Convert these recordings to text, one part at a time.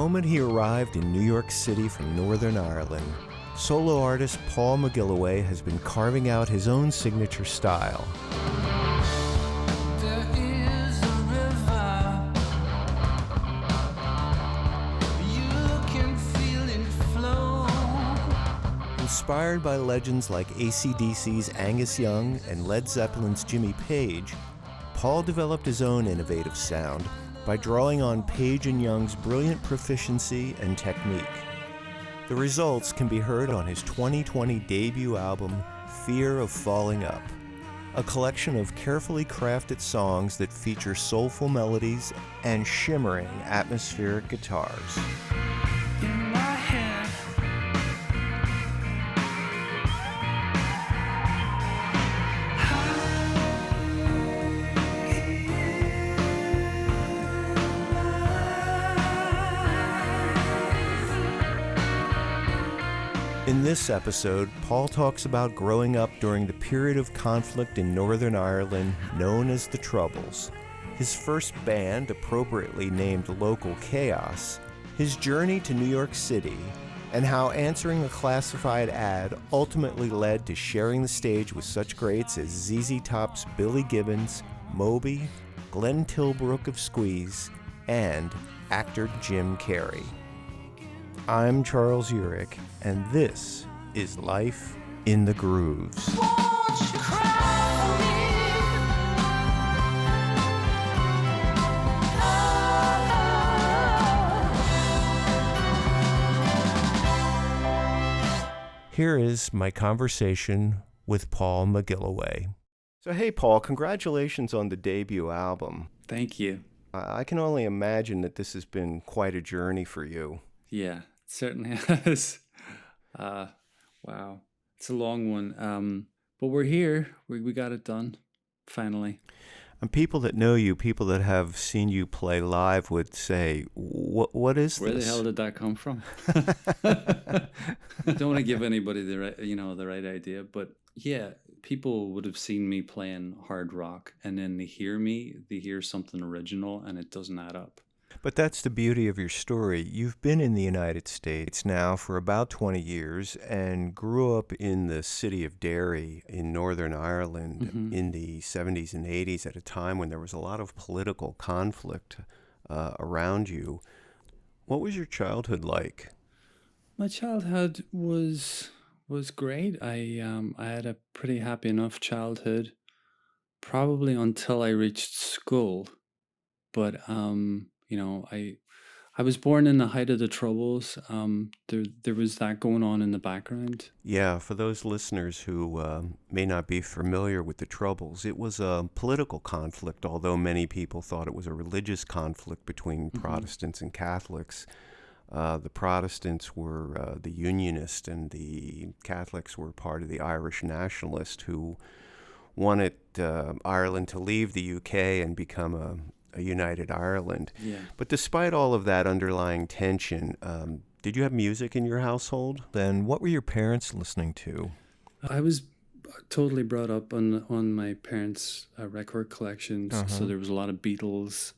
moment he arrived in New York City from Northern Ireland, solo artist Paul McGilloway has been carving out his own signature style. Inspired by legends like AC/DC's Angus Young and Led Zeppelin's Jimmy Page, Paul developed his own innovative sound by drawing on Page and Young's brilliant proficiency and technique. The results can be heard on his 2020 debut album, Fear of Falling Up, a collection of carefully crafted songs that feature soulful melodies and shimmering atmospheric guitars. In this episode, Paul talks about growing up during the period of conflict in Northern Ireland known as the Troubles, his first band, appropriately named Local Chaos, his journey to New York City, and how answering a classified ad ultimately led to sharing the stage with such greats as ZZ Top's Billy Gibbons, Moby, Glenn Tilbrook of Squeeze, and actor Jim Carrey. I'm Charles Urich, and this is Life in the Grooves. Here is my conversation with Paul McGilloway. So hey Paul, congratulations on the debut album. Thank you. I can only imagine that this has been quite a journey for you. Yeah, it certainly has. Wow, it's a long one. But we're here. We got it done, finally. And people that know you, people that have seen you play live would say, "What is Where this? the hell did that come from?" I don't want to give anybody the right idea, but yeah, people would have seen me playing hard rock, and then they hear something original, and it doesn't add up. But that's the beauty of your story. You've been in the United States now for about 20 years and grew up in the city of Derry in Northern Ireland in the 70s and 80s at a time when there was a lot of political conflict around you. What was your childhood like? My childhood was great. I had a pretty happy enough childhood, probably until I reached school. But I was born in the height of the Troubles. There was that going on in the background. Yeah, for those listeners who may not be familiar with the Troubles, it was a political conflict, although many people thought it was a religious conflict between Protestants and Catholics. The Protestants were the Unionists, and the Catholics were part of the Irish nationalists who wanted Ireland to leave the UK and become a united Ireland. Yeah. But despite all of that underlying tension, did you have music in your household? Then what were your parents listening to? I was totally brought up on my parents' record collections. So there was a lot of Beatles,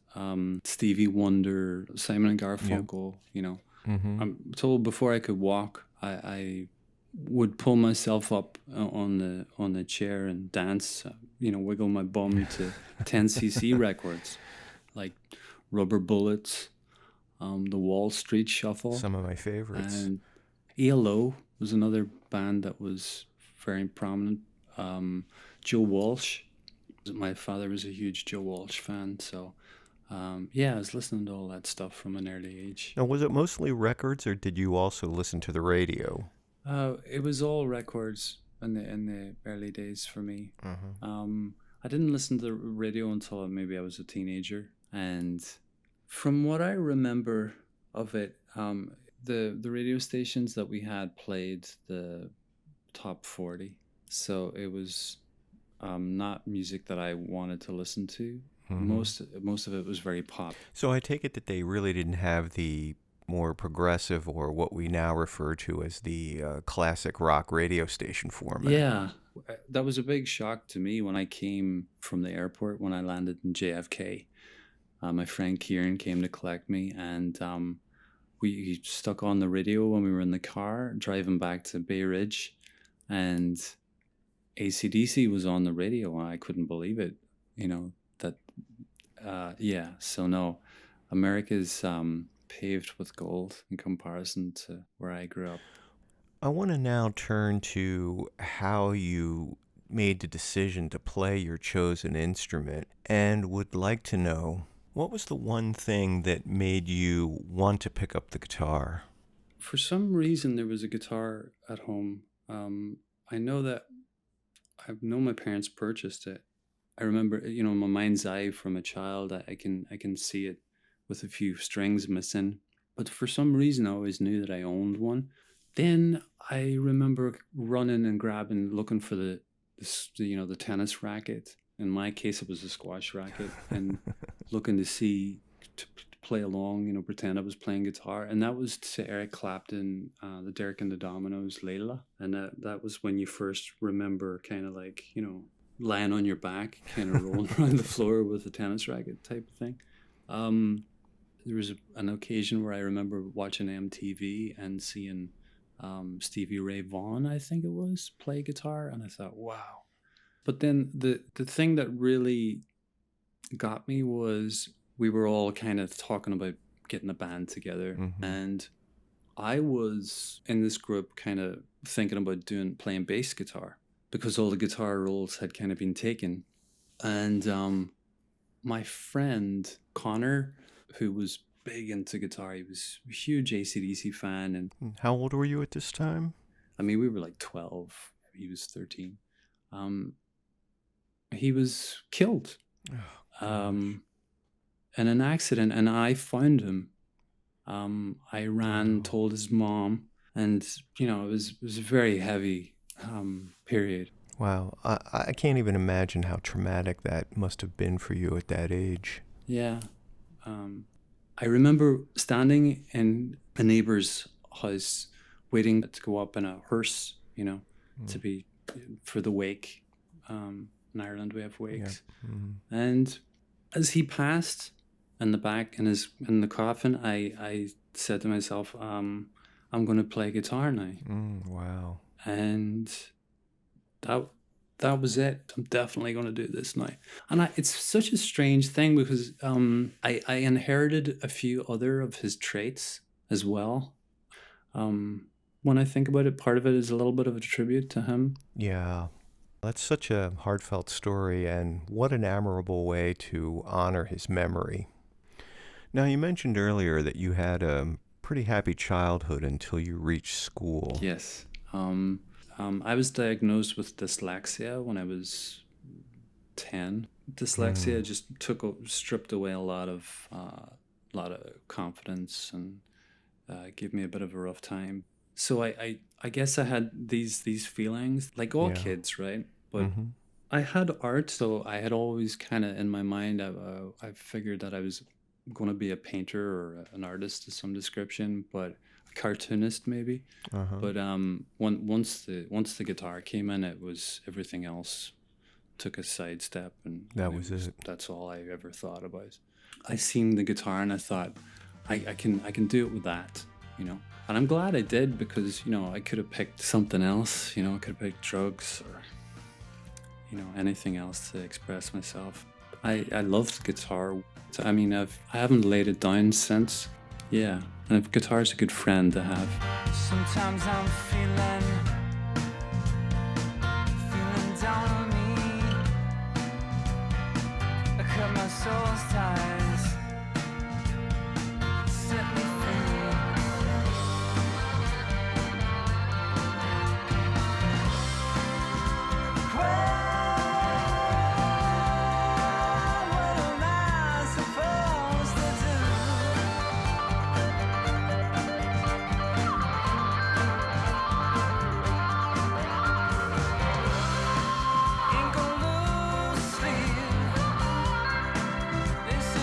Stevie Wonder, Simon and Garfunkel. Yep. I'm told before I could walk, I would pull myself up on the chair and dance, wiggle my bum to 10cc records like Rubber Bullets, the Wall Street Shuffle. Some of my favorites. And ELO was another band that was very prominent. Joe Walsh. My father was a huge Joe Walsh fan, so I was listening to all that stuff from an early age. Now, was it mostly records, or did you also listen to the radio? It was all records in the early days for me. I didn't listen to the radio until maybe I was a teenager, and from what I remember of it, the radio stations that we had played the top 40, so it was not music that I wanted to listen to. Most of it was very pop. So I take it that they really didn't have the more progressive, or what we now refer to as the classic rock radio station format. Yeah, that was a big shock to me when I came from the airport, when I landed in JFK. My friend Kieran came to collect me, and we stuck on the radio when we were in the car driving back to Bay Ridge, and AC/DC was on the radio. I couldn't believe it, that, yeah. So no, America's paved with gold in comparison to where I grew up. I want to now turn to how you made the decision to play your chosen instrument, and would like to know, what was the one thing that made you want to pick up the guitar? For some reason, there was a guitar at home. I know my parents purchased it. I remember, in my mind's eye from a child, I can see it with a few strings missing. But for some reason, I always knew that I owned one. Then I remember running and looking for the tennis racket. In my case, it was a squash racket, and looking to play along, pretend I was playing guitar. And that was to Eric Clapton, the Derek and the Dominoes, Layla. And that was when you first remember kind of like, lying on your back, kind of rolling around the floor with a tennis racket type of thing. There was an occasion where I remember watching MTV and seeing Stevie Ray Vaughan, I think it was, play guitar. And I thought, wow. But then the thing that really got me was we were all kind of talking about getting a band together. Mm-hmm. And I was in this group kind of thinking about playing bass guitar, because all the guitar roles had kind of been taken. And my friend Connor, who was big into guitar, he was a huge AC/DC fan. And how old were you at this time? I mean, we were like 12. He was 13. He was killed in an accident, and I found him. I ran, told his mom, and it was a very heavy period. Wow, I can't even imagine how traumatic that must have been for you at that age. Yeah. I remember standing in a neighbor's house waiting to go up in a hearse, to be for the wake. In Ireland we have wakes. Yeah. Mm-hmm. And as he passed in the back in the coffin, I said to myself, I'm going to play guitar now. Wow. And that was it. I'm definitely going to do this now. And it's such a strange thing, because I inherited a few other of his traits as well. When I think about it, part of it is a little bit of a tribute to him. Yeah. That's such a heartfelt story, and what an admirable way to honor his memory. Now, you mentioned earlier that you had a pretty happy childhood until you reached school. Yes. I was diagnosed with dyslexia when I was 10. Dyslexia just stripped away a lot of confidence, and gave me a bit of a rough time. So I guess I had these feelings like all kids, right? But I had art, so I had always kind of in my mind, I figured that I was going to be a painter or an artist of some description, but a cartoonist maybe. But once the guitar came in, it was everything else took a sidestep, and that was it. That's all I ever thought about. I seen the guitar and I thought, I can do it with that, And I'm glad I did, because, I could have picked something else, I could have picked drugs or, anything else to express myself. I loved guitar. I mean, I haven't laid it down since. Yeah, and guitar's a good friend to have. Sometimes I'm feeling down on me. I cut my soul's ties. Set me free. This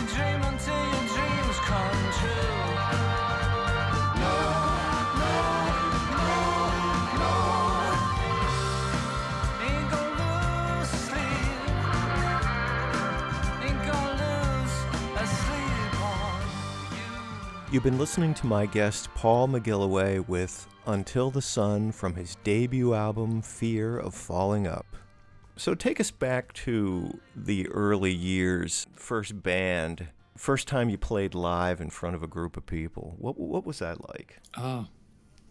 You've been listening to my guest Paul McGilloway with Until the Sun from his debut album Fear of Falling Up. So take us back to the early years, first band, first time you played live in front of a group of people. What was that like? Oh,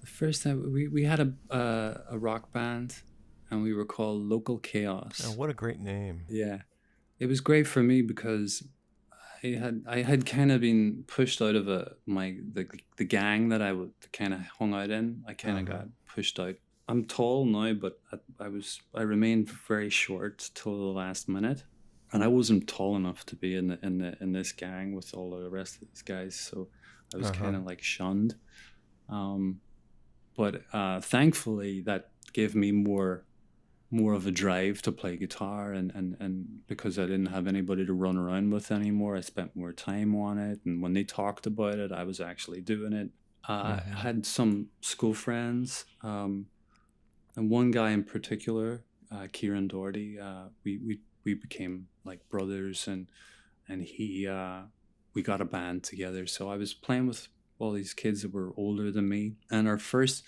the first time we had a rock band, and we were called Local Chaos. Oh, what a great name. Yeah. It was great for me because I had kind of been pushed out of the gang that I would kind of hung out in. I kind of got pushed out. I'm tall now, but I remained very short till the last minute, and I wasn't tall enough to be in this gang with all the rest of these guys. So I was kind of like shunned. But thankfully, that gave me more of a drive to play guitar, and because I didn't have anybody to run around with anymore, I spent more time on it, and when they talked about it, I was actually doing it. I had some school friends, and one guy in particular, Kieran Doherty, we became like brothers, and we got a band together. So I was playing with all these kids that were older than me, and our first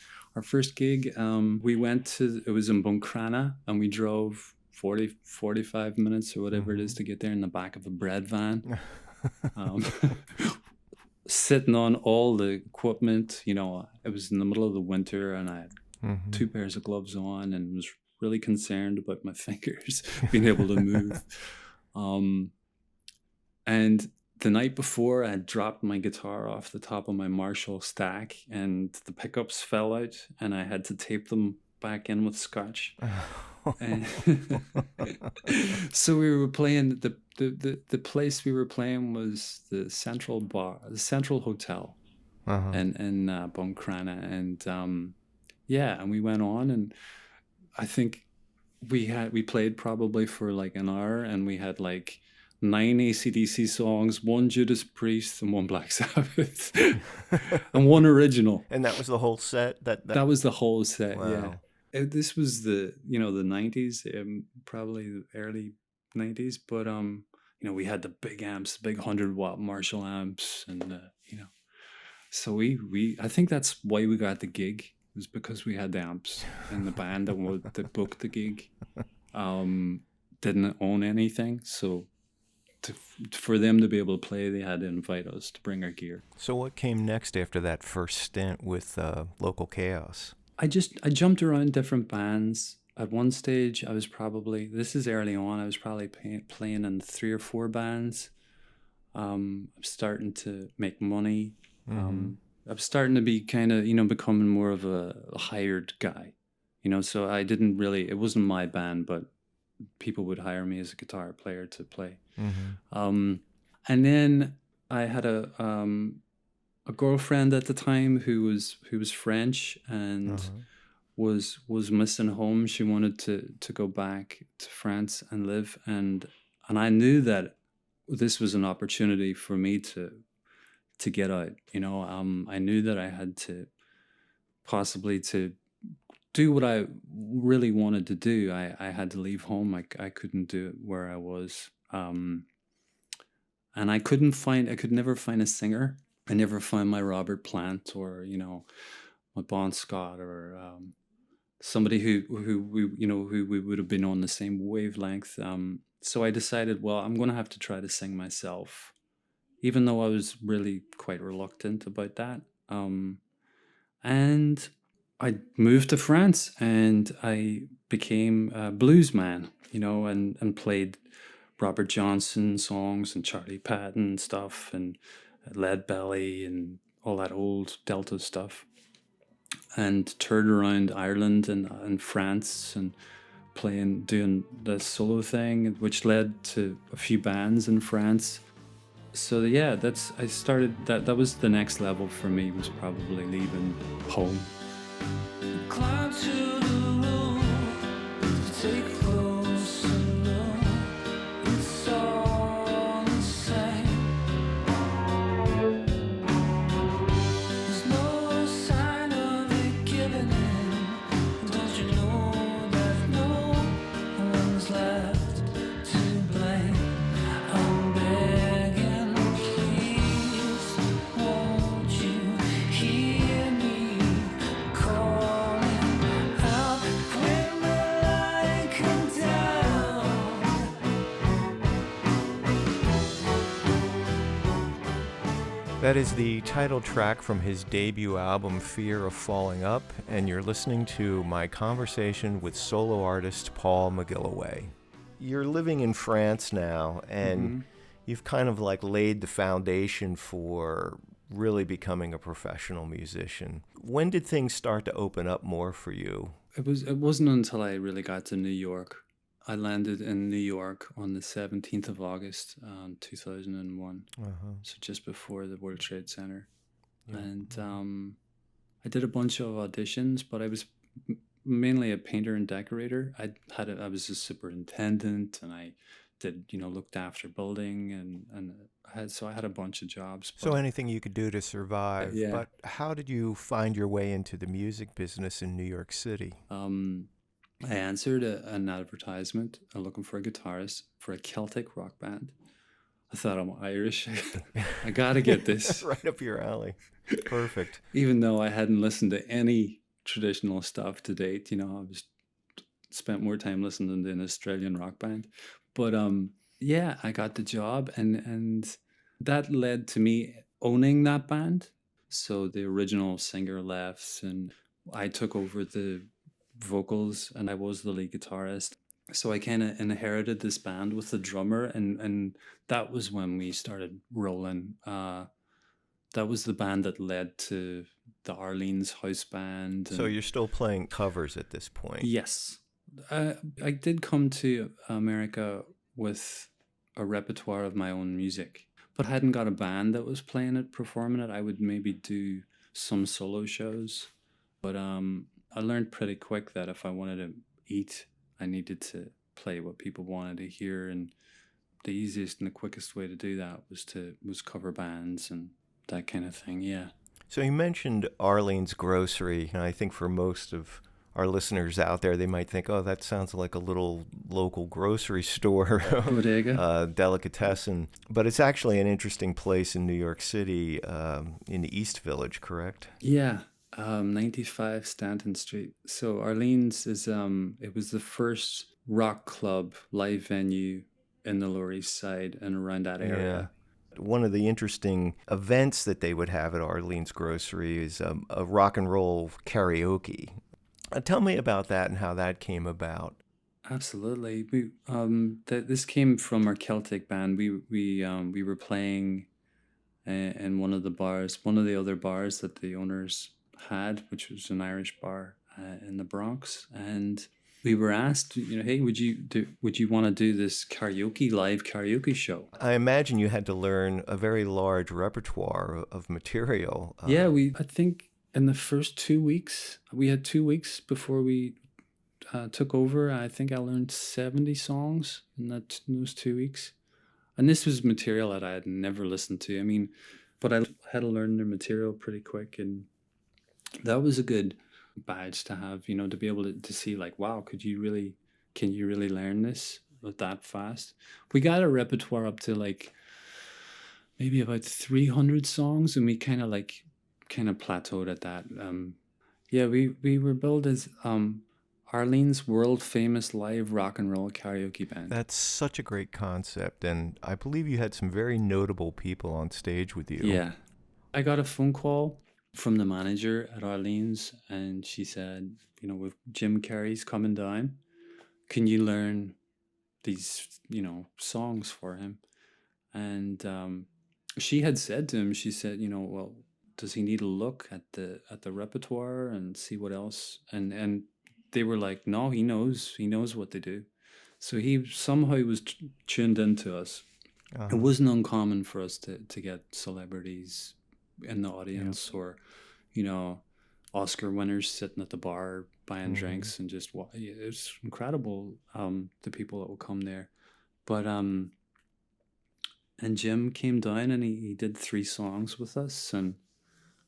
gig, we went to, it was in Buncrana, and we drove 45 minutes or whatever it is to get there in the back of a bread van, sitting on all the equipment. You know, it was in the middle of the winter, and I had 2 pairs of gloves on, and was really concerned about my fingers being able to move. And the night before, I had dropped my guitar off the top of my Marshall stack, and the pickups fell out, and I had to tape them back in with scotch. And so we were playing, the place we were playing was the Central Hotel in Buncrana, and and we went on, and I think we played probably for like an hour, and we had like 9 AC/DC songs, 1 Judas Priest, and 1 Black Sabbath, and 1 original. And that was the whole set? That was the whole set. Wow. Yeah. This was the 90s, probably the early 90s, but we had the big amps, the big 100-watt Marshall amps, and so I think that's why we got the gig, was because we had the amps, and the band that booked the gig didn't own anything, so for them to be able to play, they had to invite us to bring our gear. So what came next after that first stint with Local Chaos? I jumped around different bands. At one stage, I was probably, this is early on, I was probably playing in 3 or 4 bands. I'm starting to make money. I'm starting to be kind of, becoming more of a hired guy. So I didn't really, it wasn't my band, but people would hire me as a guitar player to play. And then I had a girlfriend at the time who was French and was missing home. She wanted to go back to France and live, and I knew that this was an opportunity for me to get out. I knew that I had to possibly to do what I really wanted to do. I had to leave home. I couldn't do it where I was. And I could never find a singer. I never found my Robert Plant or, my Bon Scott or somebody who we would have been on the same wavelength. So I decided, well, I'm going to have to try to sing myself, even though I was really quite reluctant about that. And I moved to France, and I became a blues man, and played Robert Johnson songs and Charlie Patton stuff and Lead Belly and all that old Delta stuff, and toured around Ireland and France and doing the solo thing, which led to a few bands in France. So yeah, that was the next level for me, was probably leaving home. Climb to the roof, take close and look. It's all the same. There's no sign of it giving in. Don't you know that no one's left to blame? I'm begging, please, won't That is the title track from his debut album, Fear of Falling Up, and you're listening to my conversation with solo artist Paul McGilloway. You're living in France now, and you've kind of like laid the foundation for really becoming a professional musician. When did things start to open up more for you? It wasn't until I really got to New York. I landed in New York on the 17th of August, 2001. So just before the World Trade Center. Yeah. And I did a bunch of auditions, but I was mainly a painter and decorator. I was a superintendent, and I did, looked after building, and I had a bunch of jobs. So anything you could do to survive. Yeah. But how did you find your way into the music business in New York City? I answered an advertisement looking for a guitarist for a Celtic rock band. I thought, I'm Irish. I got to get this. Right up your alley. Perfect. Even though I hadn't listened to any traditional stuff to date, I spent more time listening to an Australian rock band. But yeah, I got the job, and that led to me owning that band. So the original singer left, and I took over the vocals, and I was the lead guitarist. So I kind of inherited this band with the drummer, and that was when we started rolling. That was the band that led to the Arlene's house band. So you're still playing covers at this point? Yes. I did come to America with a repertoire of my own music, but I hadn't got a band that was playing it, performing it. I would maybe do some solo shows, but I learned pretty quick that if I wanted to eat, I needed to play what people wanted to hear, and the easiest and the quickest way to do that was cover bands and that kind of thing. Yeah. So you mentioned Arlene's Grocery, and I think for most of our listeners out there, they might think, oh, that sounds like a little local grocery store, bodega, delicatessen. But it's actually an interesting place in New York City, in the East Village, correct? Yeah. 95 Stanton Street. So Arlene's is it was the first rock club live venue in the Lower East Side and around that area. Yeah. One of the interesting events that they would have at Arlene's Grocery is a rock and roll karaoke. Tell me about that and how that came about. Absolutely. This came from our Celtic band. We were playing in one of the other bars that the owners had, which was an Irish bar in the Bronx, and we were asked, hey, would you want to do this live karaoke show? I imagine you had to learn a very large repertoire of material. Yeah, I think in the first 2 weeks, we had 2 weeks before we took over. I think I learned 70 songs in those 2 weeks, and this was material that I had never listened to. I mean, but I had to learn the material pretty quick, and that was a good badge to have, to be able to see like, wow, can you really learn this that fast? We got a repertoire up to like maybe about 300 songs, and we kind of plateaued at that. Yeah, we were billed as Arlene's world famous live rock and roll karaoke band. That's such a great concept, and I believe you had some very notable people on stage with you. Yeah. I got a phone call from the manager at Arlene's, and she said, with Jim Carrey's coming down, can you learn these, songs for him? And she had said to him, she said, well, does he need a look at the repertoire and see what else? And they were like, no, he knows what they do. So he somehow was tuned into us. It wasn't uncommon for us to get celebrities in the audience, or Oscar winners sitting at the bar buying drinks, and just it's incredible, the people that will come there. But and Jim came down, and he did 3 songs with us, and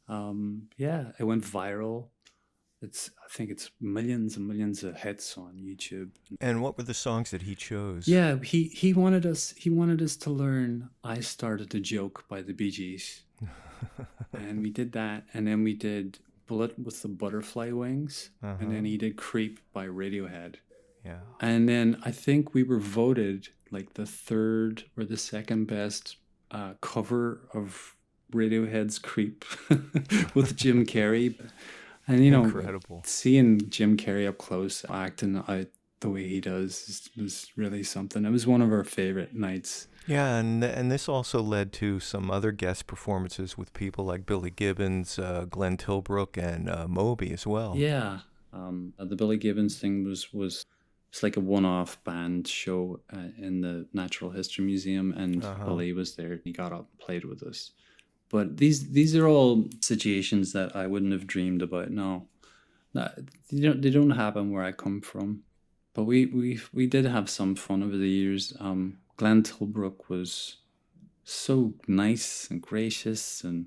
it went viral. I think it's millions and millions of hits on YouTube. And what were the songs that he chose? Yeah, he wanted us to learn I Started to Joke by the Bee Gees. And we did that, and then we did Bullet with the Butterfly Wings, and then he did Creep by Radiohead. Yeah. And then I think we were voted like the third or the second best cover of Radiohead's Creep with Jim Carrey. And, you know, Incredible. seeing Jim Carrey up close acting out the way he does was really something. It was one of our favorite nights. Yeah, and this also led to some other guest performances with people like Billy Gibbons, Glenn Tilbrook, and Moby as well. Yeah. The Billy Gibbons thing was it's like a one-off band show in the Natural History Museum, and Billy was there. He got up and played with us. But these are all situations that I wouldn't have dreamed about. No, they don't happen where I come from. But we did have some fun over the years. Glenn Tilbrook was so nice and gracious, and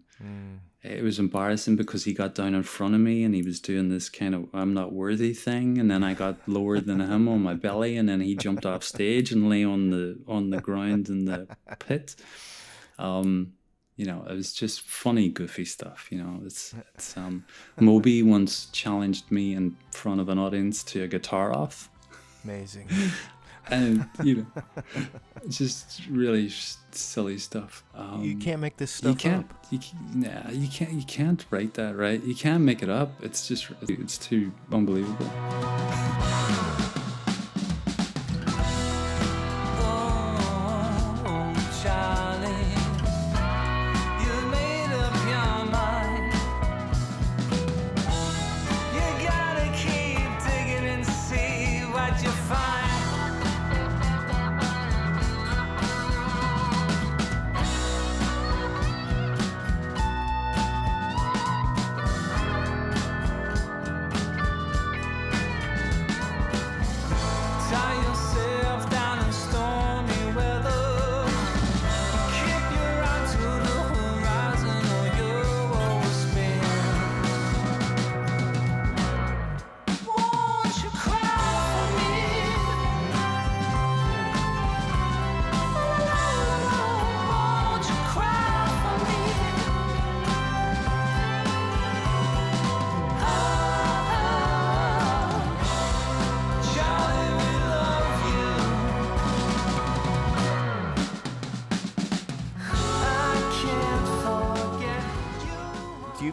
it was embarrassing because he got down in front of me and he was doing this kind of I'm not worthy thing, and then I got lower than him on my belly, and then he jumped off stage and lay on the ground in the pit. You know, it was just funny, goofy stuff. You know, it's Moby once challenged me in front of an audience to a guitar off. Amazing. And, you know, it's just really silly stuff. You can't make this stuff up. You can't write that, right? You can't make it up. It's too unbelievable.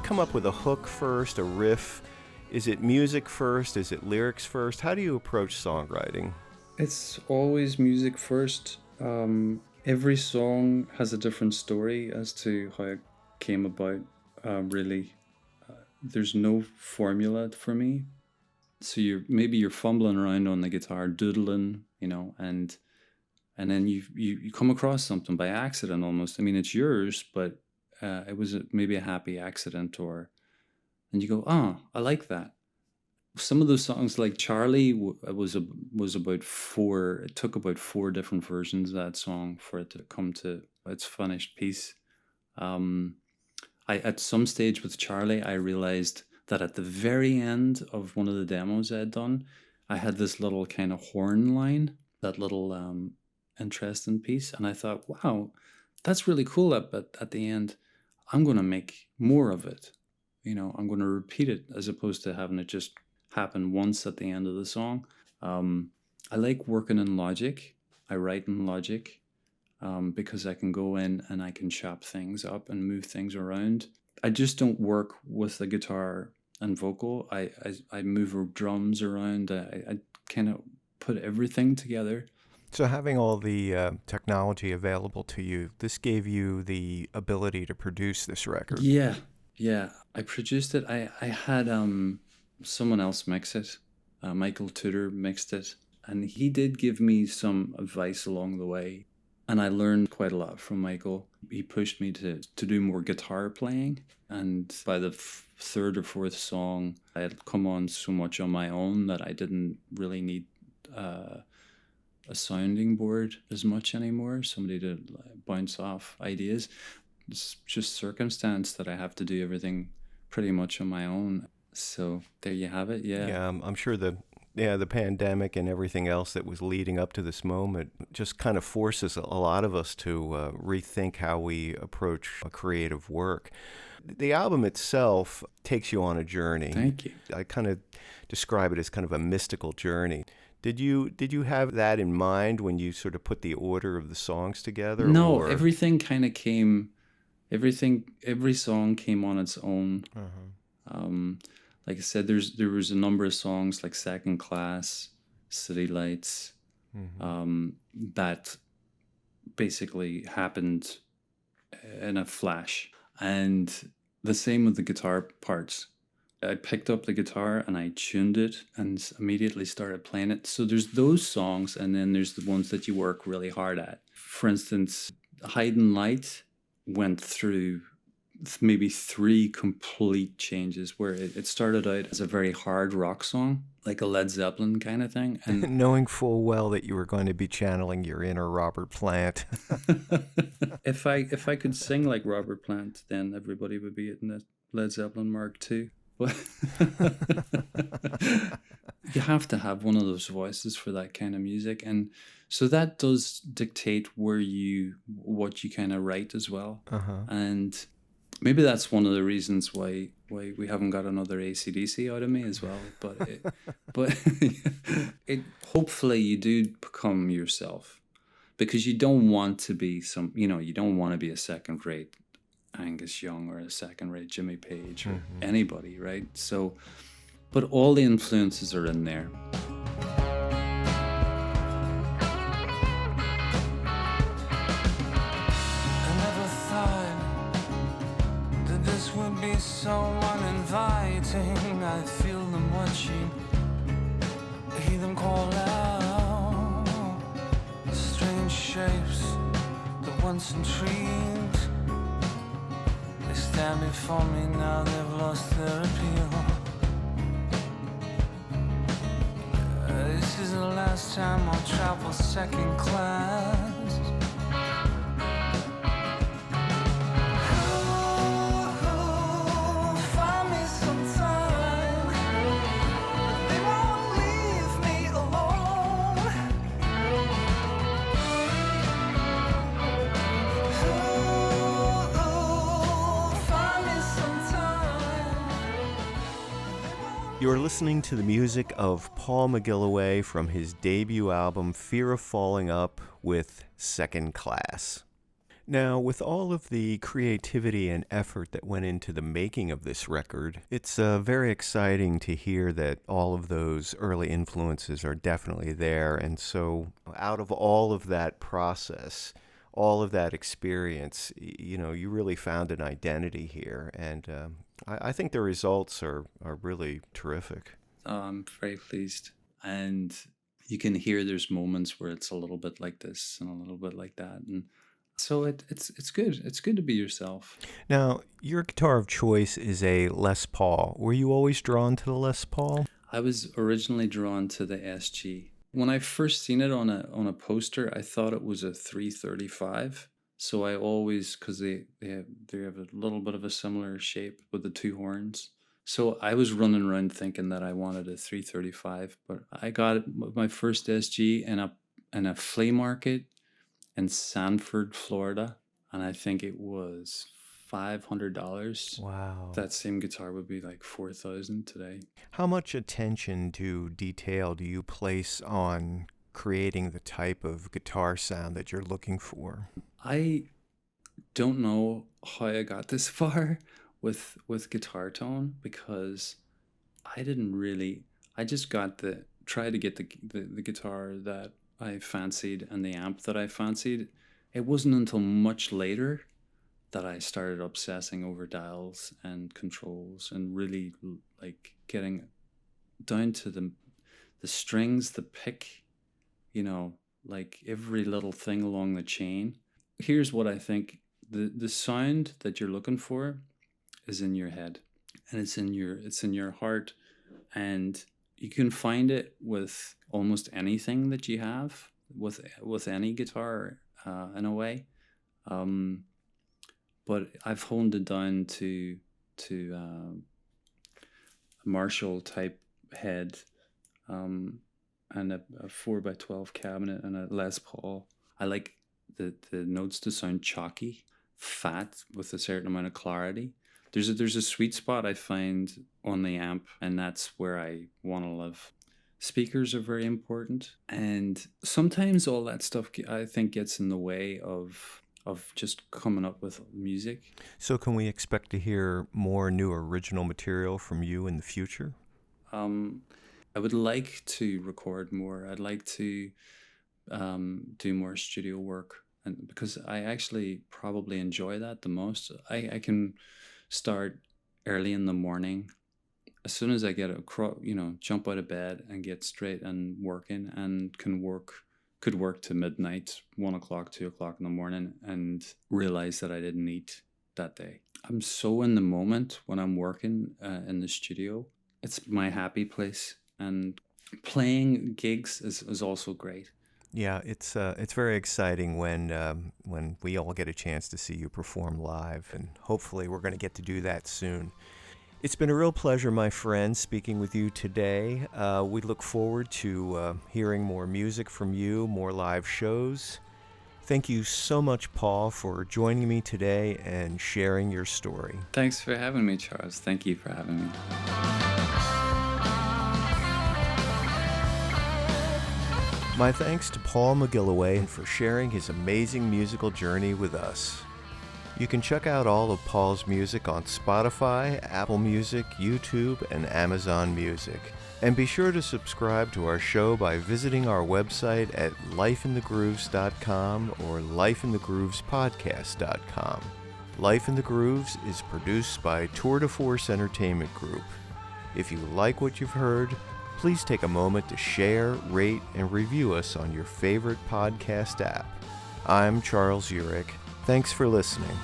Come up with a hook first, a riff? Is it music first? Is it lyrics first? How do you approach songwriting? It's always music first. Every song has a different story as to how it came about. Really, there's no formula for me. So you're fumbling around on the guitar, doodling, you know, and then you come across something by accident almost. I mean, it's yours, but it was maybe a happy accident, and you go, I like that. Some of those songs, like Charlie, was about four. It took about 4 different versions of that song for it to come to its finished piece. At some stage with Charlie, I realized that at the very end of one of the demos I had done, I had this little kind of horn line, that little interesting piece, and I thought, wow, that's really cool. But at the end, I'm going to make more of it. You know, I'm going to repeat it as opposed to having it just happen once at the end of the song. I like working in Logic. I write in Logic because I can go in and I can chop things up and move things around. I just don't work with the guitar and vocal. I move drums around. I kind of put everything together. So having all the technology available to you, this gave you the ability to produce this record. Yeah. I produced it. I had someone else mix it. Michael Tudor mixed it. And he did give me some advice along the way. And I learned quite a lot from Michael. He pushed me to do more guitar playing. And by the 3rd or 4th song, I had come on so much on my own that I didn't really need a sounding board as much anymore, somebody to bounce off ideas. It's just circumstance that I have to do everything pretty much on my own. So there you have it. Yeah, I'm sure the pandemic and everything else that was leading up to this moment just kind of forces a lot of us to rethink how we approach a creative work. The album itself takes you on a journey. Thank you. I kind of describe it as kind of a mystical journey. Did you have that in mind when you sort of put the order of the songs together? No, everything kind of came Every song came on its own. Um, like I said, there was a number of songs like Second Class, City Lights, that basically happened in a flash. And the same with the guitar parts. I picked up the guitar and I tuned it and immediately started playing it. So there's those songs, and then there's the ones that you work really hard at. For instance, Hidden Light went through maybe 3 complete changes, where it started out as a very hard rock song, like a Led Zeppelin kind of thing. And knowing full well that you were going to be channeling your inner Robert Plant. if I could sing like Robert Plant, then everybody would be in the Led Zeppelin Mark II. But you have to have one of those voices for that kind of music, and so that does dictate what you kind of write as well. And maybe that's one of the reasons why we haven't got another AC/DC out of me as well. But hopefully you do become yourself, because you don't want to be you don't want to be a second rate Angus Young or a second rate Jimmy Page or anybody, right? So, but all the influences are in there. I never thought that this would be so uninviting. I feel them watching, hear them call out. The strange shapes that once intrigued, they stand before me now, they've lost their appeal. This is the last time I'll travel second class. Find me sometime. They won't leave me alone. Find me sometime. You're listening to the music of Paul McGilloway from his debut album Fear of Falling Up with Second Class. Now, with all of the creativity and effort that went into the making of this record, it's very exciting to hear that all of those early influences are definitely there. And so out of all of that process, all of that experience, you really found an identity here. And I think the results are really terrific. I'm very pleased. And you can hear there's moments where it's a little bit like this and a little bit like that. And so it's good. It's good to be yourself. Now, your guitar of choice is a Les Paul. Were you always drawn to the Les Paul? I was originally drawn to the SG. When I first seen it on a poster, I thought it was a 335. So I always, because they have a little bit of a similar shape with the 2 horns. So I was running around thinking that I wanted a 335, but I got my first SG in a flea market in Sanford, Florida, and I think it was $500. Wow. That same guitar would be like $4,000 today. How much attention to detail do you place on creating the type of guitar sound that you're looking for? I don't know how I got this far with guitar tone, because I just tried to get the guitar that I fancied and the amp that I fancied. It wasn't until much later that I started obsessing over dials and controls and really like getting down to the strings, the pick, like every little thing along the chain. Here's what I think. The sound that you're looking for is in your head, and it's in your heart, and you can find it with almost anything that you have, with any guitar in a way. But I've honed it down to a Marshall type head, and a 4x12 cabinet and a Les Paul. I like the notes to sound chalky, fat, with a certain amount of clarity. There's a sweet spot I find on the amp, and that's where I want to live. Speakers are very important, and sometimes all that stuff I think gets in the way of of just coming up with music. So can we expect to hear more new original material from you in the future? I would like to record more. I'd like to do more studio work, and because I actually probably enjoy that the most. I can start early in the morning. As soon as I get jump out of bed and get straight and working, and could work to midnight, 1 o'clock, 2 o'clock in the morning, and realize that I didn't eat that day. I'm so in the moment when I'm working in the studio. It's my happy place, and playing gigs is also great. Yeah, it's very exciting when we all get a chance to see you perform live, and hopefully we're going to get to do that soon. It's been a real pleasure, my friend, speaking with you today. We look forward to hearing more music from you, more live shows. Thank you so much, Paul, for joining me today and sharing your story. Thanks for having me, Charles. Thank you for having me. My thanks to Paul McGilloway for sharing his amazing musical journey with us. You can check out all of Paul's music on Spotify, Apple Music, YouTube, and Amazon Music. And be sure to subscribe to our show by visiting our website at lifeinthegrooves.com or lifeinthegroovespodcast.com. Life in the Grooves is produced by Tour de Force Entertainment Group. If you like what you've heard, please take a moment to share, rate, and review us on your favorite podcast app. I'm Charles Urich. Thanks for listening.